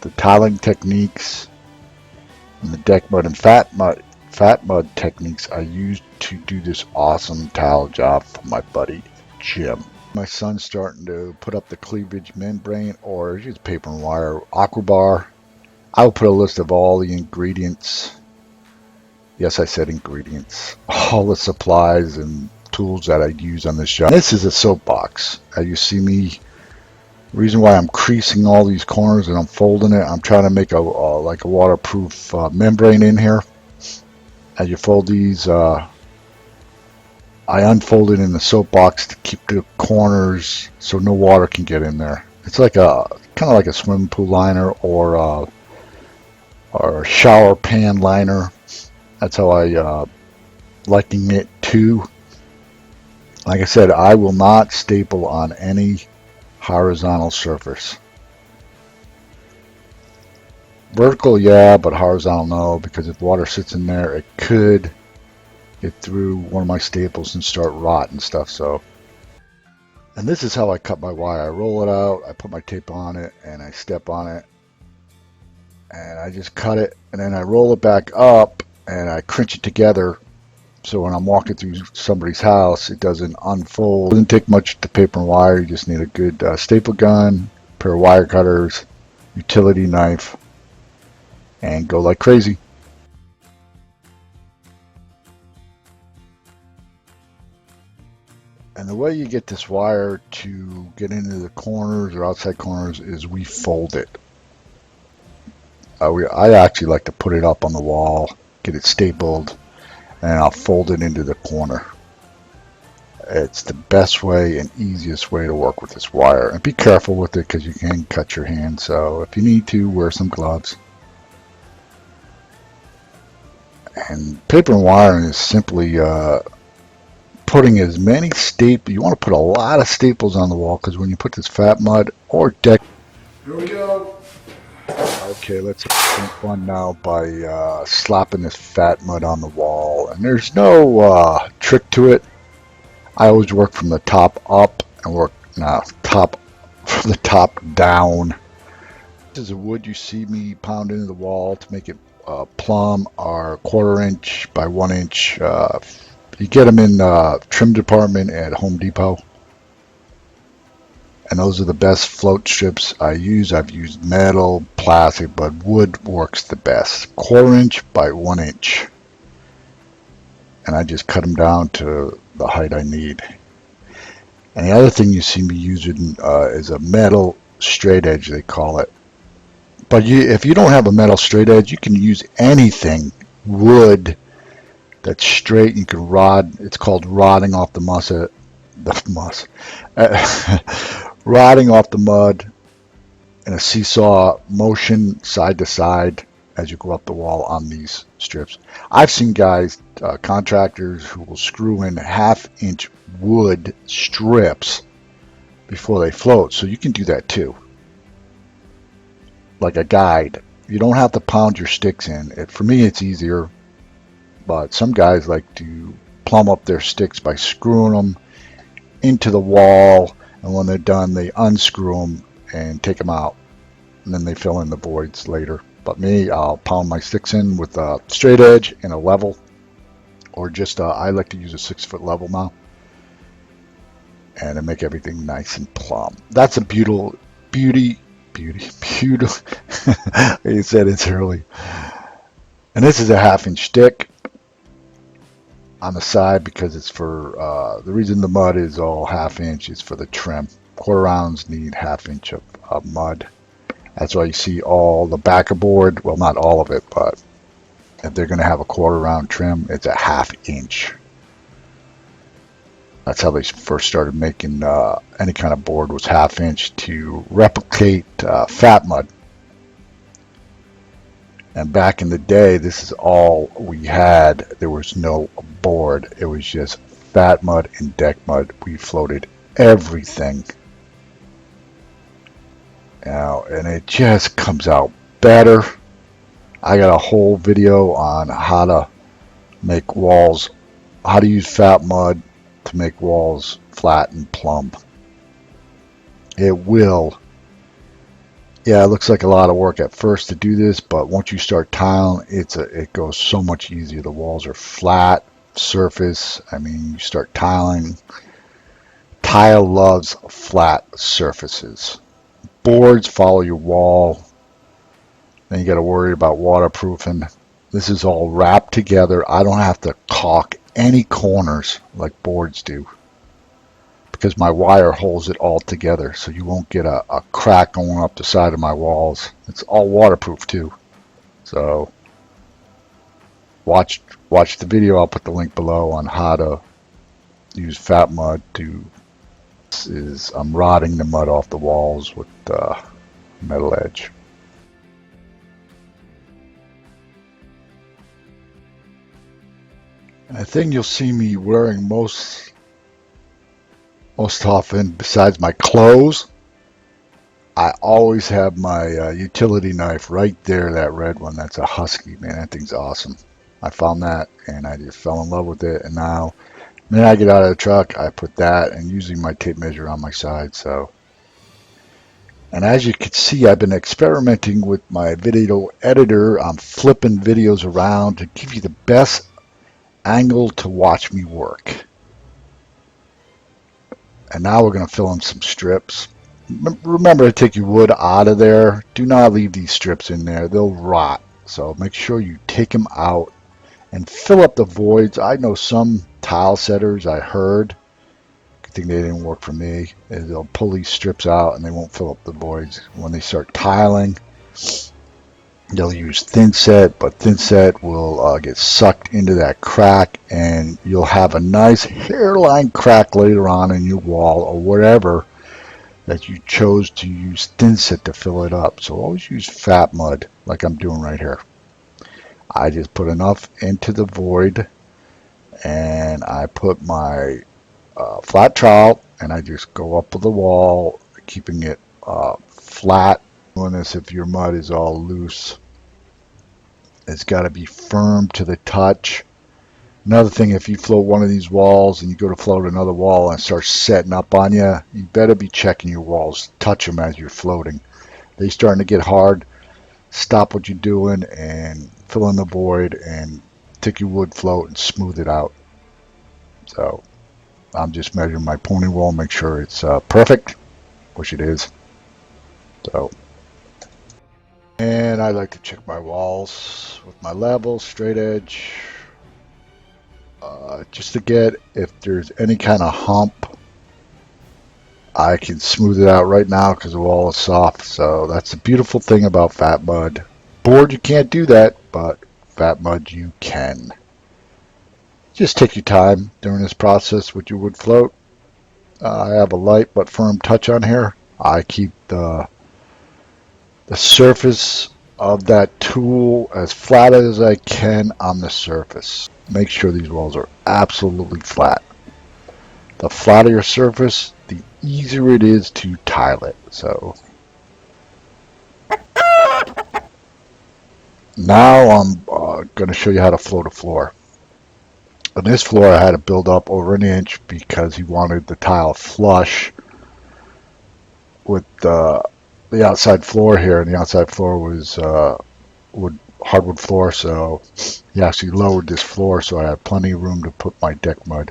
the tiling techniques and the deck mud and fat mud techniques I used to do this awesome tile job for my buddy Jim. My son's starting to put up the cleavage membrane, or just paper and wire Aqua bar. I will put a list of all the ingredients. Yes, I said ingredients. All the supplies and tools that I use on this job. This is a soapbox. As you see me, the reason why I'm creasing all these corners and I'm folding it, I'm trying to make a like a waterproof membrane in here. As you fold these, I unfold it in the soapbox to keep the corners so no water can get in there. It's like a kind of like a swimming pool liner or a shower pan liner. That's how I liking it to. Like I said, I will not staple on any horizontal surface. Vertical, yeah, but horizontal, no, because if water sits in there, it could get through one of my staples and start rotting stuff. So, and this is how I cut my wire. I roll it out, I put my tape on it, and I step on it, and I just cut it, and then I roll it back up, and I crunch it together. So when I'm walking through somebody's house, it doesn't unfold. It doesn't take much to paper and wire. You just need a good staple gun, pair of wire cutters, utility knife, and go like crazy. And the way you get this wire to get into the corners or outside corners is we fold it. I actually like to put it up on the wall, get it stapled, and I'll fold it into the corner. It's the best way and easiest way to work with this wire. And be careful with it because you can cut your hand. So if you need to, wear some gloves. And paper and wiring is simply putting as many staples. You want to put a lot of staples on the wall because when you put this fat mud or deck. Here we go. Okay, let's have fun now by slapping this fat mud on the wall. And there's no trick to it. I always work from the top up and work from the top down. This is a wood you see me pound into the wall to make it plumb or 1/4 inch by 1 inch. You get them in trim department at Home Depot. And those are the best float strips I use. I've used metal, plastic, but wood works the best. 1/4 inch by 1 inch. And I just cut them down to the height I need. And the other thing you see me using is a metal straight edge, they call it. But if you don't have a metal straight edge, you can use anything, wood, that's straight. You can rod. It's called rodding off the rodding off the mud in a seesaw motion side to side as you go up the wall on these strips. I've seen guys, contractors, who will screw in 1/2 inch wood strips before they float. So you can do that too. Like a guide. You don't have to pound your sticks in. For me, it's easier. But some guys like to plumb up their sticks by screwing them into the wall, and when they're done, they unscrew them and take them out, and then they fill in the voids later. But me, I'll pound my sticks in with a straight edge and a level, or just I like to use a 6-foot level now, and to make everything nice and plumb. That's a beautiful. You said it's early, and this is a 1/2 inch stick on the side because it's for the reason the mud is all 1/2 inch is for the trim. 1/4 rounds need 1/2 inch of mud. That's why you see all the backer board, well, not all of it, but if they're going to have a 1/4 round trim, it's a 1/2 inch. That's how they first started making any kind of board, was 1/2 inch to replicate fat mud. And back in the day, this is all we had. There was no board. It was just fat mud and deck mud. We floated everything. Now, and it just comes out better. I got a whole video on how to make walls, how to use fat mud to make walls flat and plumb. It will Yeah, it looks like a lot of work at first to do this, but once you start tiling, it goes so much easier. The walls are flat surface. I mean, you start tiling. Tile loves flat surfaces. Boards follow your wall. Then you got to worry about waterproofing. This is all wrapped together. I don't have to caulk any corners like boards do, because my wire holds it all together, so you won't get a crack going up the side of my walls. It's all waterproof too. So watch the video. I'll put the link below on how to use fat mud to. I'm rotting the mud off the walls with metal edge. And the thing you'll see me wearing most often, besides my clothes, I always have my utility knife right there, that red one. That's a Husky, man. That thing's awesome. I found that and I just fell in love with it. And now, when I get out of the truck, I put that and using my tape measure on my side. So, and as you can see, I've been experimenting with my video editor. I'm flipping videos around to give you the best angle to watch me work. And now we're going to fill in some strips. Remember to take your wood out of there. Do not leave these strips in there. They'll rot. So make sure you take them out and fill up the voids. I know some tile setters, I heard, I think they didn't work for me. They'll pull these strips out and they won't fill up the voids. When they start tiling, they'll use thin set, but thin set will get sucked into that crack, and you'll have a nice hairline crack later on in your wall or whatever that you chose to use thin set to fill it up. So always use fat mud like I'm doing right here. I just put enough into the void, and I put my flat trowel, and I just go up with the wall, keeping it flat. Doing this, if your mud is all loose, it's got to be firm to the touch. Another thing, if you float one of these walls and you go to float another wall and it starts setting up on you, you better be checking your walls. Touch them as you're floating. They're starting to get hard. Stop what you're doing and fill in the void and take your wood float and smooth it out. So I'm just measuring my pony wall, make sure it's perfect, which it is. So, and I like to check my walls with my level, straight edge, just to get if there's any kind of hump. I can smooth it out right now because the wall is soft. So that's the beautiful thing about fat mud. Board, you can't do that, but fat mud you can. Just take your time during this process with your wood float. I have a light but firm touch on here. I keep the surface of that tool as flat as I can on the surface. Make sure these walls are absolutely flat. The flatter your surface, the easier it is to tile it. So now I'm going to show you how to float a floor. On this floor I had to build up over an inch because he wanted the tile flush with the outside floor here, and the outside floor was hardwood floor, so he actually lowered this floor so I had plenty of room to put my deck mud.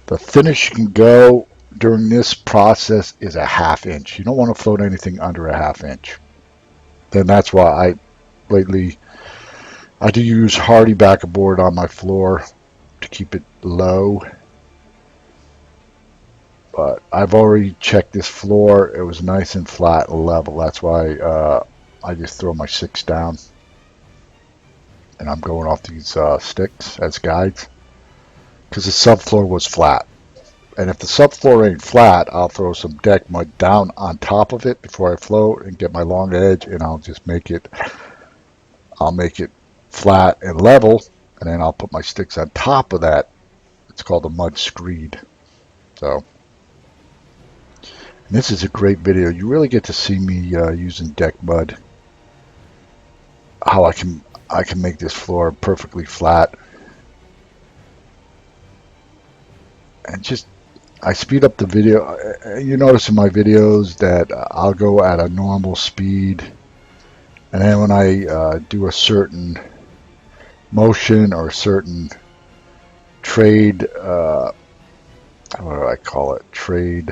The thinnest you can go during this process is a ½ inch. You don't want to float anything under a ½ inch. Then that's why lately I do use hardy backer board on my floor to keep it low. But I've already checked this floor. It was nice and flat and level. That's why I just throw my 6 down. And I'm going off these sticks as guides. Because the subfloor was flat. And if the subfloor ain't flat, I'll throw some deck mud down on top of it before I float and get my long edge, and I'll just make it flat and level, and then I'll put my sticks on top of that. It's called a mud screed. So this is a great video. You really get to see me using deck mud, how I can make this floor perfectly flat. And just I speed up the video. You notice in my videos that I'll go at a normal speed, and then when I do a certain motion or a certain trade, what do I call it? Trade.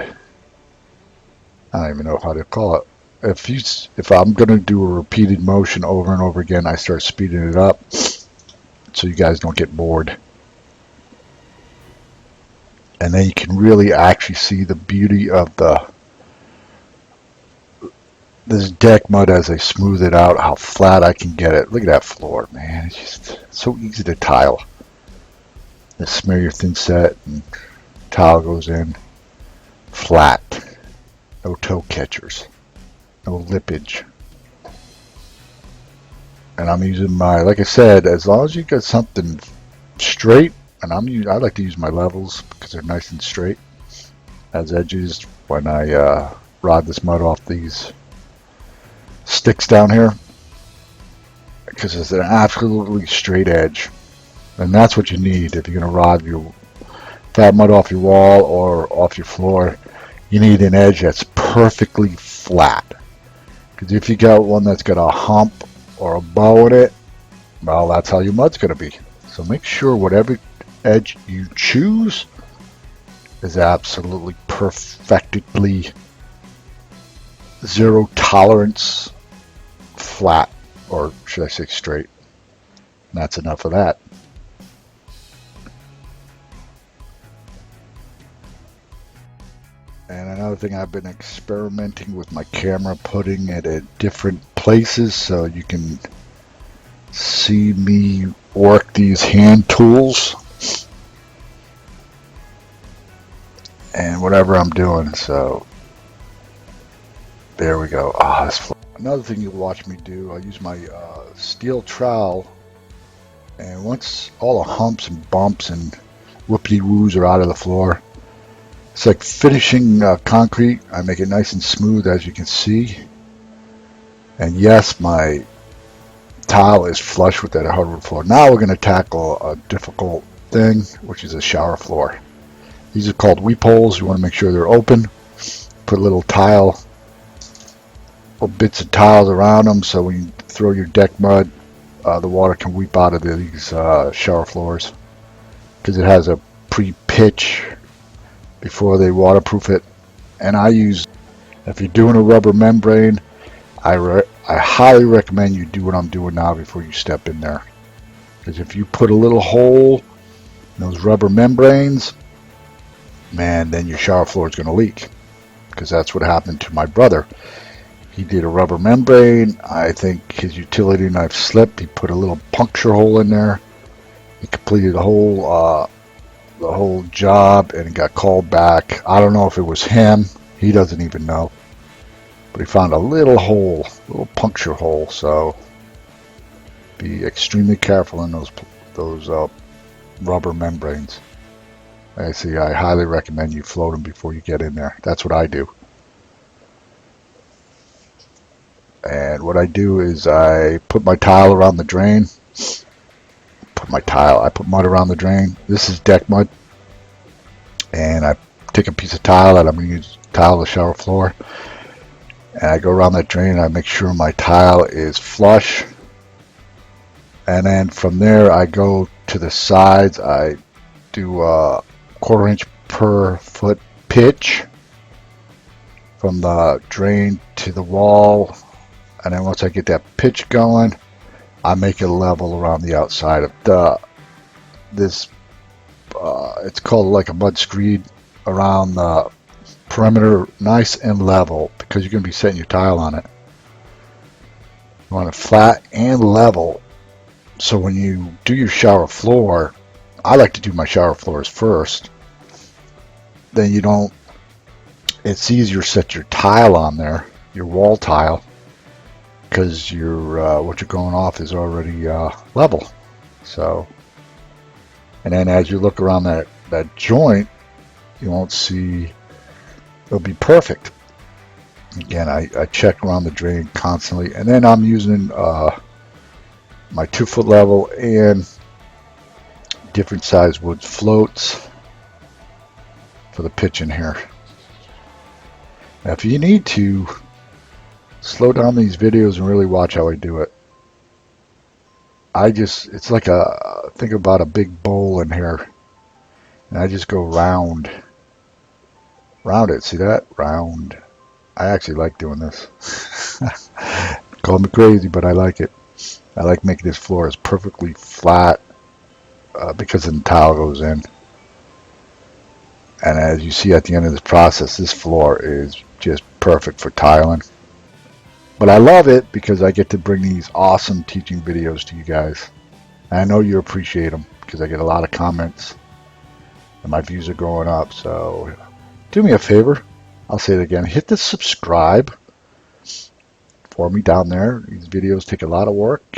I don't even know how to call it. If I'm going to do a repeated motion over and over again, I start speeding it up so you guys don't get bored. And then you can really actually see the beauty of this deck mud as I smooth it out, how flat I can get it. Look at that floor, man. It's just so easy to tile. Just smear your thin set and tile goes in flat. No toe catchers. No lippage. And I'm using my, like I said, as long as you got something straight, and I like to use my levels because they're nice and straight as edges when I rod this mud off these sticks down here, because it's an absolutely straight edge, and that's what you need if you're going to rod your fat mud off your wall or off your floor. You need an edge that's perfectly flat, because if you got one that's got a hump or a bow in it, well, that's how your mud's going to be. So make sure whatever edge you choose is absolutely perfectly zero tolerance flat, or should I say straight. And that's enough of that. And another thing, I've been experimenting with my camera, putting it at different places so you can see me work these hand tools and whatever I'm doing. So there we go. Another thing you'll watch me do, I use my steel trowel, and once all the humps and bumps and whoopity-woos are out of the floor, it's like finishing concrete. I make it nice and smooth, as you can see. And yes, my tile is flush with that hardwood floor. Now we're going to tackle a difficult thing, which is a shower floor. These are called weep holes. You want to make sure they're open. Put a little tile, little bits of tiles around them, so when you throw your deck mud, the water can weep out of these shower floors, because it has a pre-pitch before they waterproof it. And I use, if you're doing a rubber membrane, I highly recommend you do what I'm doing now before you step in there, because if you put a little hole in those rubber membranes, man, then your shower floor is going to leak, because that's what happened to my brother. He did a rubber membrane. I think his utility knife slipped. He put a little puncture hole in there. He completed the whole job, and he got called back. I don't know if it was him. He doesn't even know. But he found a little hole, little puncture hole. So be extremely careful in those rubber membranes. I highly recommend you float them before you get in there. That's what I do. And what I do is I put my tile around the drain. I put mud around the drain. This is deck mud. And I take a piece of tile that I'm going to use to tile the shower floor. And I go around that drain and I make sure my tile is flush. And then from there I go to the sides. I do a 1/4 inch per foot pitch from the drain to the wall. And then once I get that pitch going, I make it level around the outside of this. It's called like a mud screed around the perimeter, nice and level, because you're going to be setting your tile on it. You want it flat and level, so when you do your shower floor, I like to do my shower floors first. Then it's easier to set your tile on there, your wall tile, because what you're going off is already level. So, and then as you look around that joint, you won't see, it'll be perfect. Again, I check around the drain constantly, and then I'm using my 2-foot level and different size wood floats for the pitch in here. Now, if you need to, slow down these videos and really watch how I do it. It's like think about a big bowl in here. And I just go round it. See that? Round. I actually like doing this. Call me crazy, but I like it. I like making this floor as perfectly flat because the tile goes in. And as you see at the end of this process, this floor is just perfect for tiling. But I love it because I get to bring these awesome teaching videos to you guys. And I know you appreciate them because I get a lot of comments and my views are going up. So do me a favor. I'll say it again. Hit the subscribe for me down there. These videos take a lot of work